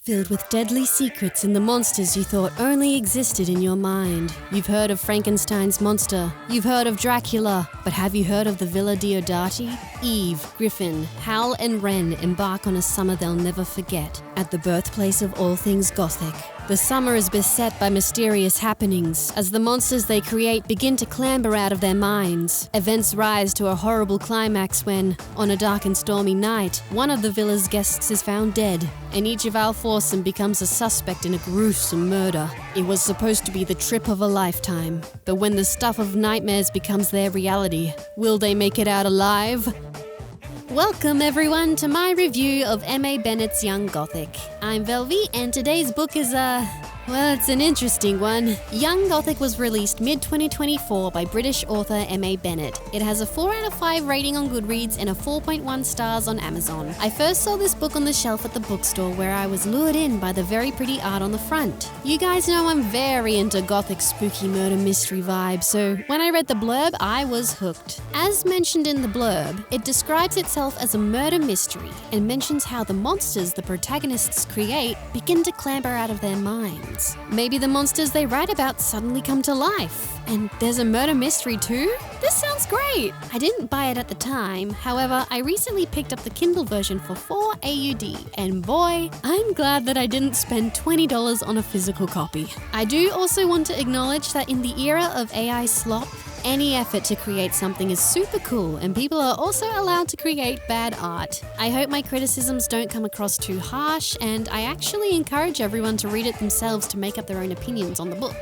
Filled with deadly secrets and the monsters you thought only existed in your mind. You've heard of Frankenstein's monster. You've heard of Dracula. But have you heard of the Villa Diodati? Eve, Griffin, Hal and Ren embark on a summer they'll never forget at the birthplace of all things Gothic. The summer is beset by mysterious happenings as the monsters they create begin to clamber out of their minds. Events rise to a horrible climax when, on a dark and stormy night, one of the villa's guests is found dead, and each of our foursome becomes a suspect in a gruesome murder. It was supposed to be the trip of a lifetime, but when the stuff of nightmares becomes their reality, will they make it out alive? Welcome everyone to my review of M.A. Bennett's Young Gothic. I'm Velvy and today's book is it's an interesting one. Young Gothic was released mid-2024 by British author M.A. Bennett. It has a 4 out of 5 rating on Goodreads and a 4.1 stars on Amazon. I first saw this book on the shelf at the bookstore where I was lured in by the very pretty art on the front. You guys know I'm very into Gothic spooky murder mystery vibes, so when I read the blurb, I was hooked. As mentioned in the blurb, it describes itself as a murder mystery and mentions how the monsters the protagonists create begin to clamber out of their minds. Maybe the monsters they write about suddenly come to life. And there's a murder mystery too? This sounds great! I didn't buy it at the time, however, I recently picked up the Kindle version for 4 AUD, and boy, I'm glad that I didn't spend $20 on a physical copy. I do also want to acknowledge that in the era of AI slop, any effort to create something is super cool, and people are also allowed to create bad art. I hope my criticisms don't come across too harsh, and I actually encourage everyone to read it themselves to make up their own opinions on the book.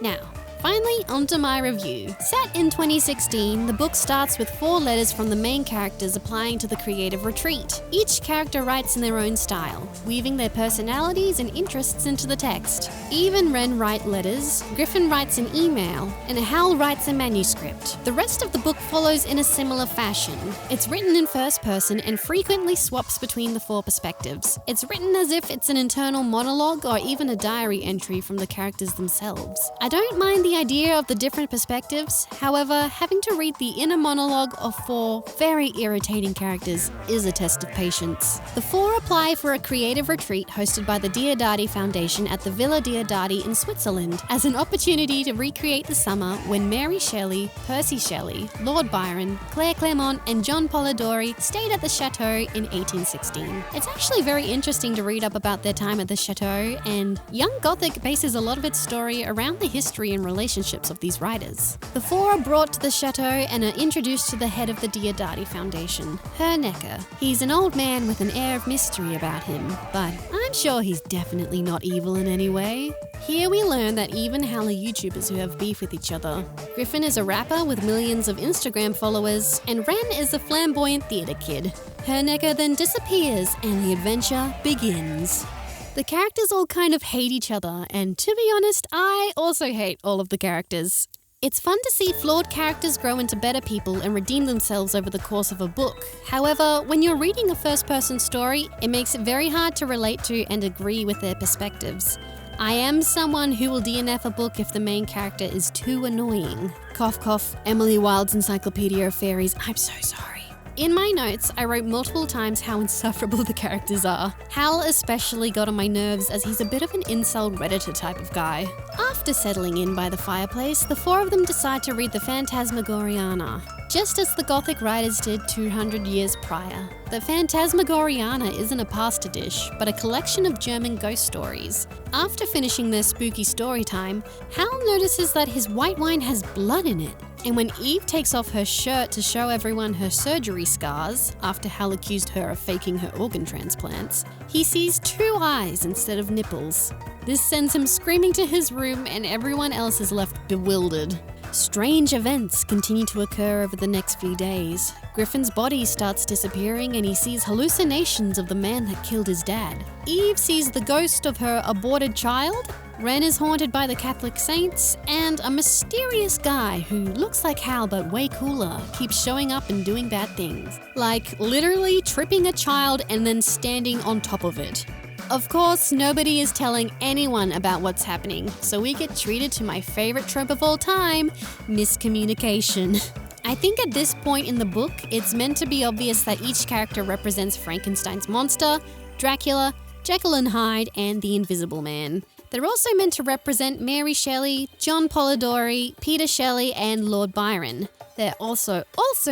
Now, finally, onto my review. Set in 2016, the book starts with 4 letters from the main characters applying to the creative retreat. Each character writes in their own style, weaving their personalities and interests into the text. Eve and Ren write letters, Griffin writes an email, and Hal writes a manuscript. The rest of the book follows in a similar fashion. It's written in first person and frequently swaps between the 4 perspectives. It's written as if it's an internal monologue or even a diary entry from the characters themselves. I don't mind the idea of the different perspectives, however, having to read the inner monologue of 4 very irritating characters is a test of patience. The 4 apply for a creative retreat hosted by the Diodati Foundation at the Villa Diodati in Switzerland as an opportunity to recreate the summer when Mary Shelley, Percy Shelley, Lord Byron, Claire Clairmont and John Polidori stayed at the chateau in 1816. It's actually very interesting to read up about their time at the chateau, and Young Gothic bases a lot of its story around the history and relationships of these writers. The 4 are brought to the chateau and are introduced to the head of the Diodati Foundation, Herr Necker. He's an old man with an air of mystery about him, but I'm sure he's definitely not evil in any way. Here we learn that Eve and Hal are YouTubers who have beef with each other. Griffin is a rapper with millions of Instagram followers, and Ren is a flamboyant theatre kid. Herr Necker then disappears, and the adventure begins. The characters all kind of hate each other, and to be honest, I also hate all of the characters. It's fun to see flawed characters grow into better people and redeem themselves over the course of a book. However, when you're reading a first-person story, it makes it very hard to relate to and agree with their perspectives. I am someone who will DNF a book if the main character is too annoying. Cough cough, Emily Wilde's Encyclopedia of Fairies, I'm so sorry. In my notes, I wrote multiple times how insufferable the characters are. Hal especially got on my nerves as he's a bit of an incel Redditor type of guy. After settling in by the fireplace, the 4 of them decide to read the Phantasmagoriana, just as the Gothic writers did 200 years prior. The Phantasmagoriana isn't a pasta dish, but a collection of German ghost stories. After finishing their spooky story time, Hal notices that his white wine has blood in it. And when Eve takes off her shirt to show everyone her surgery scars, after Hal accused her of faking her organ transplants, he sees 2 eyes instead of nipples. This sends him screaming to his room, and everyone else is left bewildered. Strange events continue to occur over the next few days. Griffin's body starts disappearing and he sees hallucinations of the man that killed his dad. Eve sees the ghost of her aborted child. Ren is haunted by the Catholic saints, and a mysterious guy who looks like Hal but way cooler keeps showing up and doing bad things. Like literally tripping a child and then standing on top of it. Of course, nobody is telling anyone about what's happening, so we get treated to my favorite trope of all time, miscommunication. I think at this point in the book, it's meant to be obvious that each character represents Frankenstein's monster, Dracula, Jekyll and Hyde, and the Invisible Man. They're also meant to represent Mary Shelley, John Polidori, Peter Shelley, and Lord Byron. They're also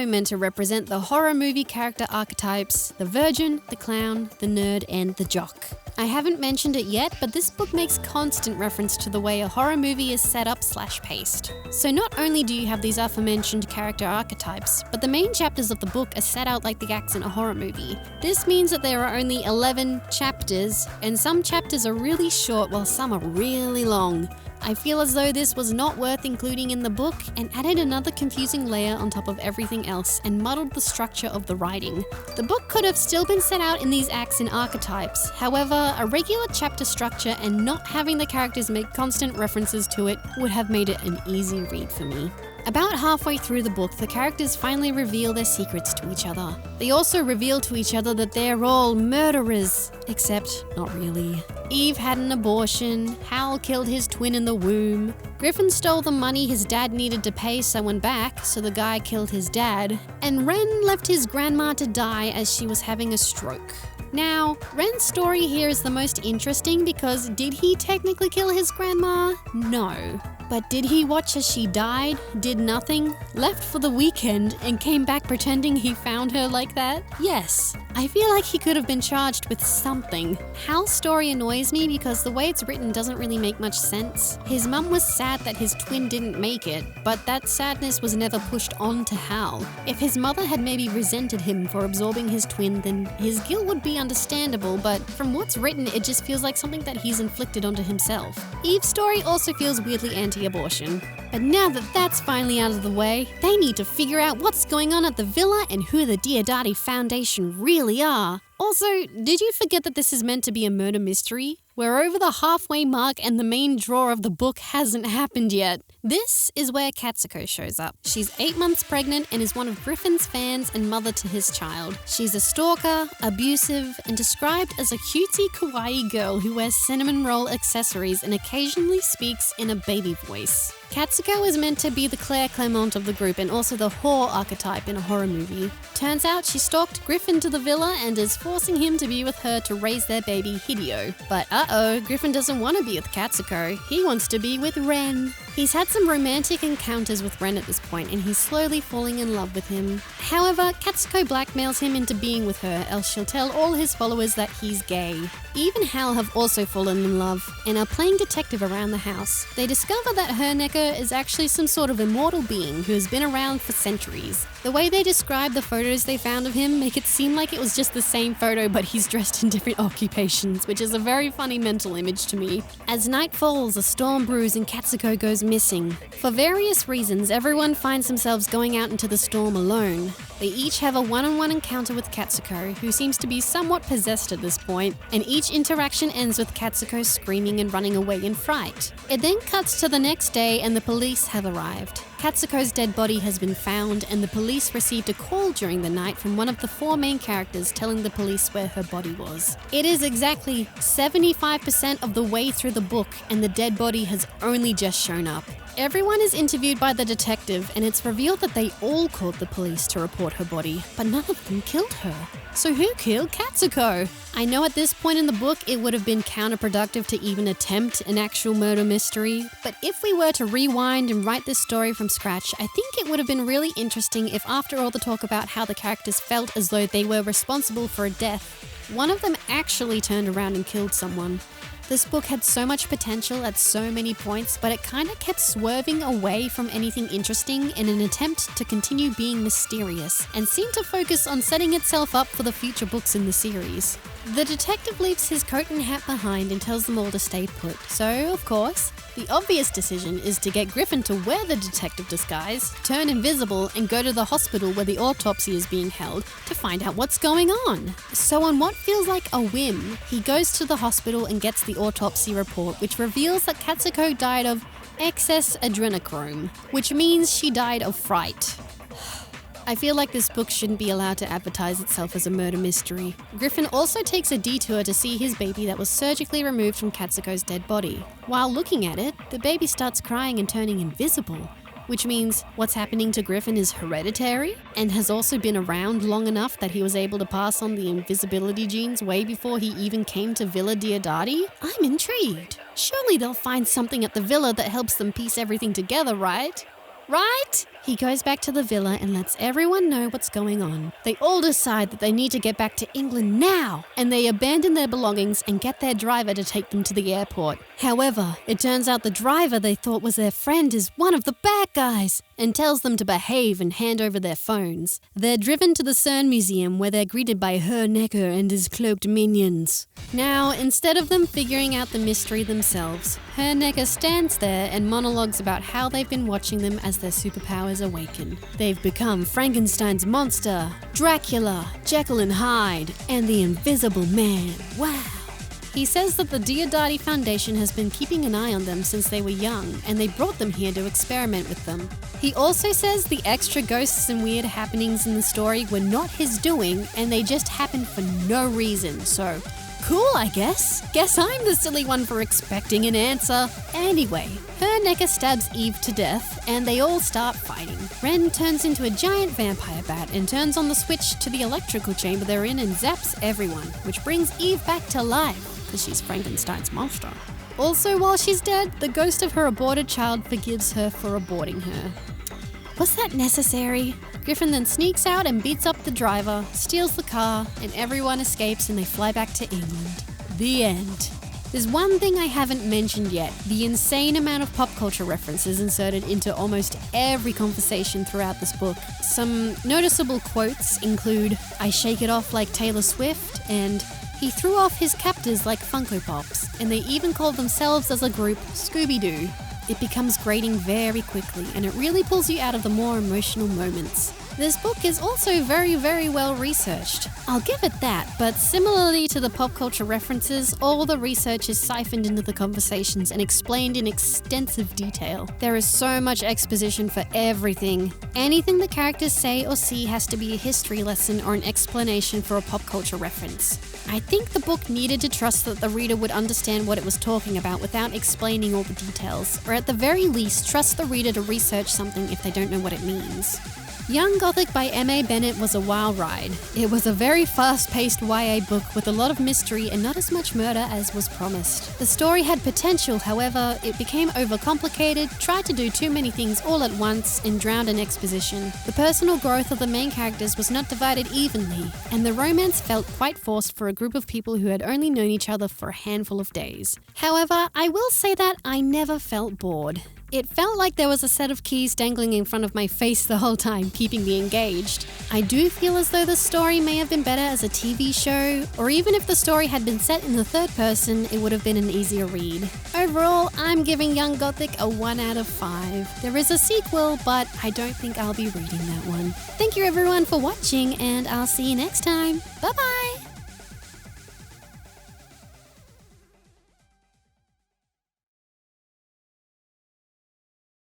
meant to represent the horror movie character archetypes, the virgin, the clown, the nerd, and the jock. I haven't mentioned it yet, but this book makes constant reference to the way a horror movie is set up / paced. So not only do you have these aforementioned character archetypes, but the main chapters of the book are set out like the acts in a horror movie. This means that there are only 11 chapters, and some chapters are really short while some are really long. I feel as though this was not worth including in the book and added another confusing layer on top of everything else and muddled the structure of the writing. The book could have still been set out in these acts and archetypes. However, a regular chapter structure and not having the characters make constant references to it would have made it an easy read for me. About halfway through the book, the characters finally reveal their secrets to each other. They also reveal to each other that they're all murderers, except not really. Eve had an abortion, Hal killed his twin in the womb, Griffin stole the money his dad needed to pay someone back, so the guy killed his dad, and Ren left his grandma to die as she was having a stroke. Now, Ren's story here is the most interesting because did he technically kill his grandma? No. But did he watch as she died, did nothing, left for the weekend, and came back pretending he found her like that? Yes. I feel like he could have been charged with something. Hal's story annoys me because the way it's written doesn't really make much sense. His mum was sad that his twin didn't make it, but that sadness was never pushed on to Hal. If his mother had maybe resented him for absorbing his twin, then his guilt would be understandable, but from what's written, it just feels like something that he's inflicted onto himself. Eve's story also feels weirdly anti-abortion. But now that that's finally out of the way, they need to figure out what's going on at the villa and who the Diodati Foundation really are. Also, did you forget that this is meant to be a murder mystery? We're over the halfway mark and the main draw of the book hasn't happened yet. This is where Katsuko shows up. She's 8 months pregnant and is one of Griffin's fans and mother to his child. She's a stalker, abusive, and described as a cutesy kawaii girl who wears cinnamon roll accessories and occasionally speaks in a baby voice. Katsuko is meant to be the Claire Clement of the group and also the whore archetype in a horror movie. Turns out she stalked Griffin to the villa and is forcing him to be with her to raise their baby Hideo. But Griffin doesn't want to be with Katsuko. He wants to be with Ren. He's had some romantic encounters with Ren at this point and he's slowly falling in love with him. However, Katsuko blackmails him into being with her, else she'll tell all his followers that he's gay. Eve and Hal have also fallen in love and are playing detective around the house. They discover that her Necker is actually some sort of immortal being who has been around for centuries. The way they describe the photos they found of him make it seem like it was just the same photo but he's dressed in different occupations, which is a very funny mental image to me. As night falls, a storm brews and Katsuko goes missing. For various reasons, everyone finds themselves going out into the storm alone. They each have a one-on-one encounter with Katsuko, who seems to be somewhat possessed at this point, and each interaction ends with Katsuko screaming and running away in fright. It then cuts to the next day and the police have arrived. Katsuko's dead body has been found and the police received a call during the night from one of the 4 main characters telling the police where her body was. It is exactly 75% of the way through the book and the dead body has only just shown up. Everyone is interviewed by the detective and it's revealed that they all called the police to report her body, but none of them killed her. So who killed Katsuko? I know at this point in the book it would have been counterproductive to even attempt an actual murder mystery, but if we were to rewind and write this story from scratch, I think it would have been really interesting if after all the talk about how the characters felt as though they were responsible for a death, one of them actually turned around and killed someone. This book had so much potential at so many points, but it kind of kept swerving away from anything interesting in an attempt to continue being mysterious, and seemed to focus on setting itself up for the future books in the series. The detective leaves his coat and hat behind and tells them all to stay put, so, of course, the obvious decision is to get Griffin to wear the detective disguise, turn invisible, and go to the hospital where the autopsy is being held to find out what's going on. So on what feels like a whim, he goes to the hospital and gets the autopsy report, which reveals that Katsuko died of excess adrenochrome, which means she died of fright. I feel like this book shouldn't be allowed to advertise itself as a murder mystery. Griffin also takes a detour to see his baby that was surgically removed from Katsuko's dead body. While looking at it, the baby starts crying and turning invisible. which means what's happening to Griffin is hereditary and has also been around long enough that he was able to pass on the invisibility genes way before he even came to Villa Diodati? I'm intrigued. Surely they'll find something at the villa that helps them piece everything together, right? Right? He goes back to the villa and lets everyone know what's going on. They all decide that they need to get back to England now, and they abandon their belongings and get their driver to take them to the airport. However, it turns out the driver they thought was their friend is one of the bad guys and tells them to behave and hand over their phones. They're driven to the CERN Museum where they're greeted by Herr Necker and his cloaked minions. Now, instead of them figuring out the mystery themselves, Herr Necker stands there and monologues about how they've been watching them as their superpowers awaken. They've become Frankenstein's monster, Dracula, Jekyll and Hyde, and the Invisible Man. Wow. He says that the Diodati Foundation has been keeping an eye on them since they were young, and they brought them here to experiment with them. He also says the extra ghosts and weird happenings in the story were not his doing, and they just happened for no reason, so cool, I guess. Guess I'm the silly one for expecting an answer. Anyway, Herr Necker stabs Eve to death, and they all start fighting. Ren turns into a giant vampire bat and turns on the switch to the electrical chamber they're in and zaps everyone, which brings Eve back to life, because she's Frankenstein's monster. Also, while she's dead, the ghost of her aborted child forgives her for aborting her. Was that necessary? Griffin then sneaks out and beats up the driver, steals the car, and everyone escapes and they fly back to England. The end. There's one thing I haven't mentioned yet, the insane amount of pop culture references inserted into almost every conversation throughout this book. Some noticeable quotes include, "I shake it off like Taylor Swift," and "He threw off his captors like Funko Pops," and they even call themselves as a group Scooby-Doo. It becomes grating very quickly, and it really pulls you out of the more emotional moments. This book is also very, very well researched. I'll give it that, but similarly to the pop culture references, all the research is siphoned into the conversations and explained in extensive detail. There is so much exposition for everything. Anything the characters say or see has to be a history lesson or an explanation for a pop culture reference. I think the book needed to trust that the reader would understand what it was talking about without explaining all the details, or at the very least trust the reader to research something if they don't know what it means. Young Gothic by M.A. Bennett was a wild ride. It was a very fast-paced YA book with a lot of mystery and not as much murder as was promised. The story had potential, however, it became overcomplicated, tried to do too many things all at once, and drowned in exposition. The personal growth of the main characters was not divided evenly, and the romance felt quite forced for a group of people who had only known each other for a handful of days. However, I will say that I never felt bored. It felt like there was a set of keys dangling in front of my face the whole time, keeping me engaged. I do feel as though the story may have been better as a TV show, or even if the story had been set in the third person, it would have been an easier read. Overall, I'm giving Young Gothic a 1 out of 5. There is a sequel, but I don't think I'll be reading that one. Thank you everyone for watching, and I'll see you next time. Bye bye!